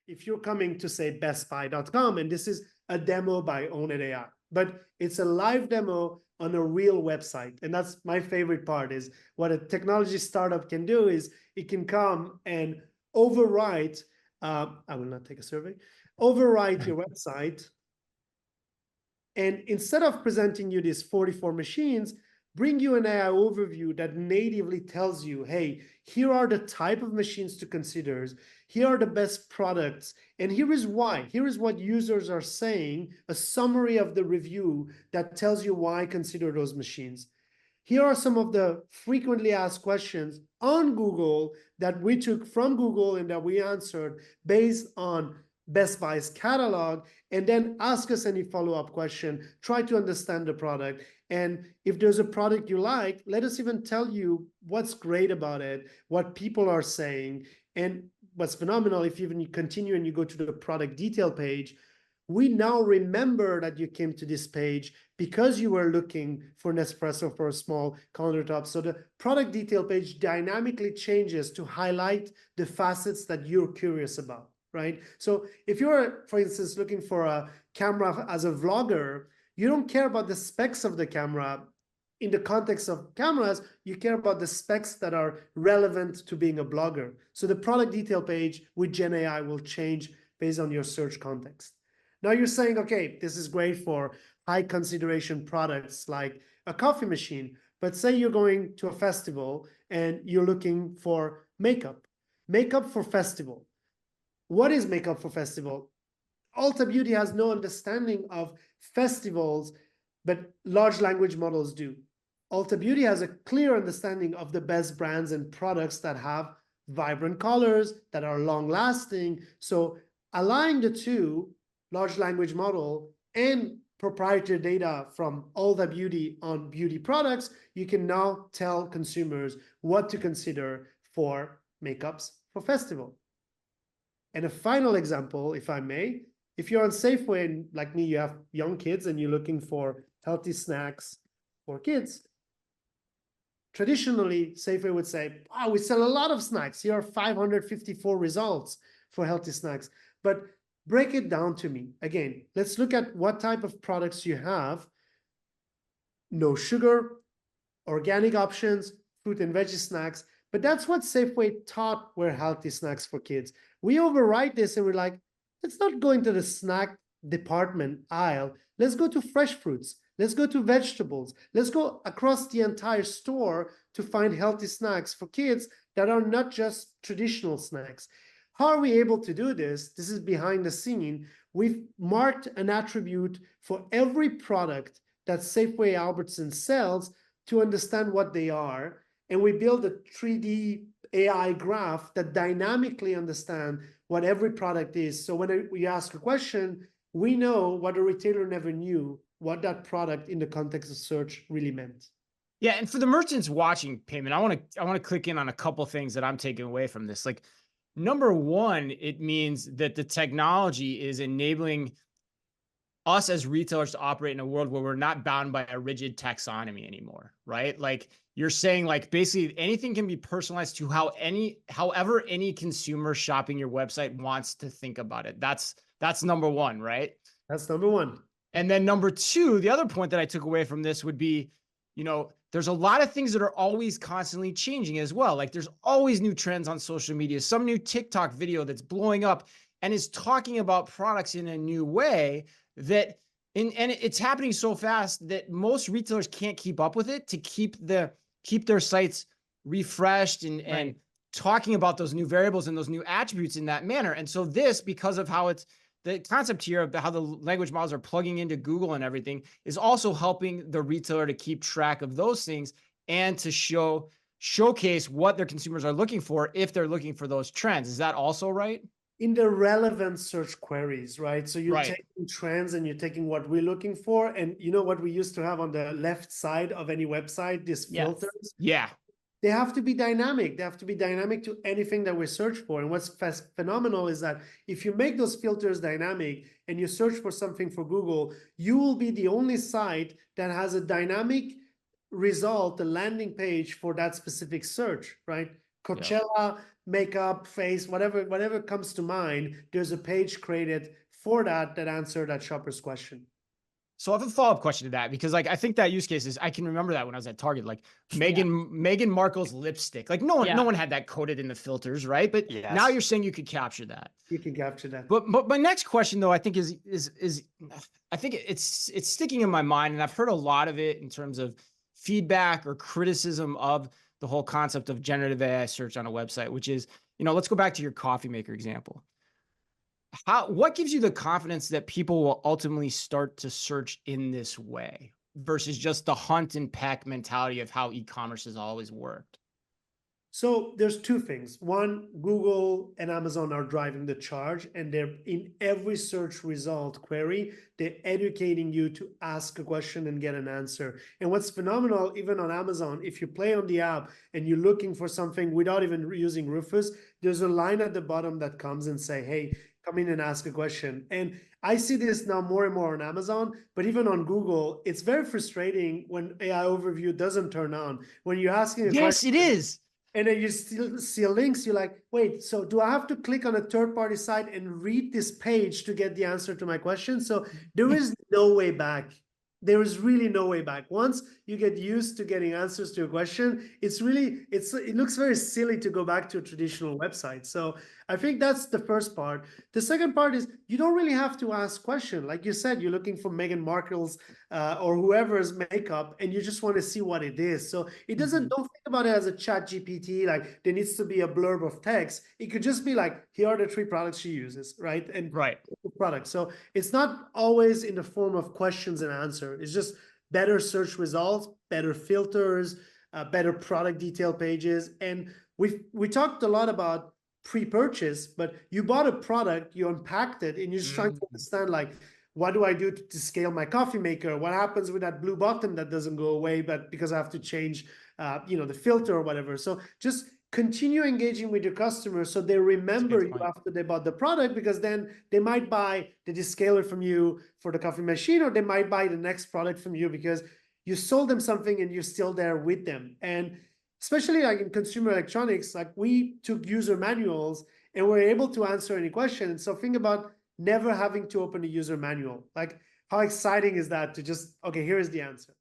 if you're coming to say bestbuy.com, and this is a demo by Own It AI, but it's a live demo on a real website. And that's my favorite part, is what a technology startup can do is it can come and overwrite, I will not take a survey, overwrite your website. And instead of presenting you these 44 machines, bring you an AI overview that natively tells you, hey, here are the type of machines to consider, here are the best products, and here is why. Here is what users are saying, a summary of the review that tells you why consider those machines. Here are some of the frequently asked questions on Google that we took from Google and that we answered based on Best Buy's catalog, and then ask us any follow-up question, try to understand the product. And if there's a product you like, let us even tell you what's great about it, what people are saying. And what's phenomenal, if you even continue and you go to the product detail page, we now remember that you came to this page because you were looking for Nespresso for a small countertop. So the product detail page dynamically changes to highlight the facets that you're curious about. Right? So if you're, for instance, looking for a camera as a vlogger, you don't care about the specs of the camera in the context of cameras, you care about the specs that are relevant to being a blogger. So the product detail page with Gen AI will change based on your search context. Now you're saying, okay, this is great for high consideration products like a coffee machine, but say you're going to a festival and you're looking for makeup for festival. What is makeup for festival? Ulta Beauty has no understanding of festivals, but large language models do. Ulta Beauty has a clear understanding of the best brands and products that have vibrant colors, that are long lasting. So aligning the two, large language model and proprietary data from Ulta Beauty on beauty products, you can now tell consumers what to consider for makeups for festival. And a final example, if I may, if you're on Safeway and like me, you have young kids and you're looking for healthy snacks for kids, traditionally, Safeway would say, wow, we sell a lot of snacks. Here are 554 results for healthy snacks. But break it down to me. Again, let's look at what type of products you have. No sugar, organic options, fruit and veggie snacks. But that's what Safeway taught were healthy snacks for kids. We overwrite this and we're like, let's not go into the snack department aisle. Let's go to fresh fruits. Let's go to vegetables. Let's go across the entire store to find healthy snacks for kids that are not just traditional snacks. How are we able to do this? This is behind the scene. We've marked an attribute for every product that Safeway Albertsons sells to understand what they are. And we build a 3D AI graph that dynamically understands what every product is. So when we ask a question, we know what a retailer never knew, what that product in the context of search really meant. Yeah, and for the merchants watching, Payman, I want to click in on a couple things that I'm taking away from this. Like, number one, it means that the technology is enabling us as retailers to operate in a world where we're not bound by a rigid taxonomy anymore, right? Like you're saying, like basically anything can be personalized to however any consumer shopping your website wants to think about it. That's number one, right? That's number one. And then number two, the other point that I took away from this would be, there's a lot of things that are always constantly changing as well. Like there's always new trends on social media, some new TikTok video that's blowing up and is talking about products in a new way that, and it's happening so fast that most retailers can't keep up with it to keep their sites refreshed and talking about those new variables and those new attributes in that manner. And so this, because of how it's the concept here of how the language models are plugging into Google and everything, is also helping the retailer to keep track of those things and to showcase what their consumers are looking for if they're looking for those trends. Is that also right? In the relevant search queries, right? So you're taking trends and you're taking what we're looking for. And you know what we used to have on the left side of any website, these filters? Yeah. They have to be dynamic. They have to be dynamic to anything that we search for. And what's phenomenal is that if you make those filters dynamic and you search for something for Google, you will be the only site that has a dynamic result, a landing page for that specific search, right? Yeah. Coachella, makeup, face, whatever comes to mind, there's a page created for that answer that shopper's question. So I have a follow-up question to that because like I think that use case is I can remember that when I was at Target, like Yeah. Meghan Markle's lipstick. Like no Yeah. one had that coded in the filters, right? But now Yes. you're saying you could capture that. You can capture that. But my next question though, I think is I think it's sticking in my mind, and I've heard a lot of it in terms of feedback or criticism of the whole concept of generative AI search on a website, which is, let's go back to your coffee maker example. What gives you the confidence that people will ultimately start to search in this way versus just the hunt and peck mentality of how e-commerce has always worked? So there's two things. One, Google and Amazon are driving the charge, and they're in every search result query, they're educating you to ask a question and get an answer. And what's phenomenal, even on Amazon, if you play on the app and you're looking for something without even using Rufus, there's a line at the bottom that comes and say, hey, come in and ask a question. And I see this now more and more on Amazon, but even on Google, it's very frustrating when AI overview doesn't turn on. When you're asking a question. Yes, it is. And then you still see links, you're like, wait, so do I have to click on a third-party site and read this page to get the answer to my question? So there is no way back. There is really no way back. Once you get used to getting answers to a question, it looks very silly to go back to a traditional website. So I think that's the first part. The second part is you don't really have to ask question. Like you said, you're looking for Meghan Markle's or whoever's makeup, and you just want to see what it is. So it doesn't, don't think about it as a chat GPT, like there needs to be a blurb of text. It could just be like, here are the 3 products she uses, right? And right. Products. So it's not always in the form of questions and answers. It's just better search results, better filters, better product detail pages. And we talked a lot about pre-purchase, but you bought a product, you unpacked it, and you're just trying to understand, like, what do I do to scale my coffee maker? What happens with that blue button that doesn't go away, but because I have to change, the filter or whatever. So just continue engaging with your customers so they remember you after they bought the product, because then they might buy the descaler from you for the coffee machine, or they might buy the next product from you because you sold them something and you're still there with them. And especially like in consumer electronics, like we took user manuals and we're able to answer any question. And so think about never having to open a user manual. Like how exciting is that to just, okay, here is the answer.